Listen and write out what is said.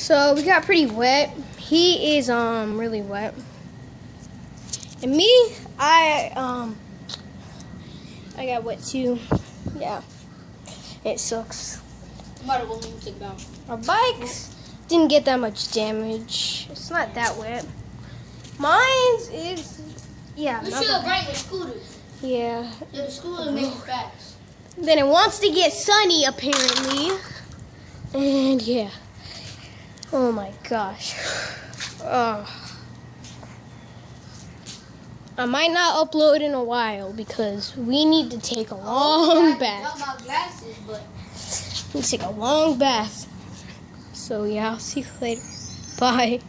So we got pretty wet. He is really wet. And me, I got wet too. Yeah. It sucks. Our bikes didn't get that much damage. It's not that wet. Mine's is You should have brought your scooter. Yeah. The scooter makes it fast. Then it wants to get sunny apparently. And yeah. Oh my gosh. I might not upload in a while because we need to take a long bath. I got my glasses, but We need to take a long bath. So yeah, I'll see you later. Bye.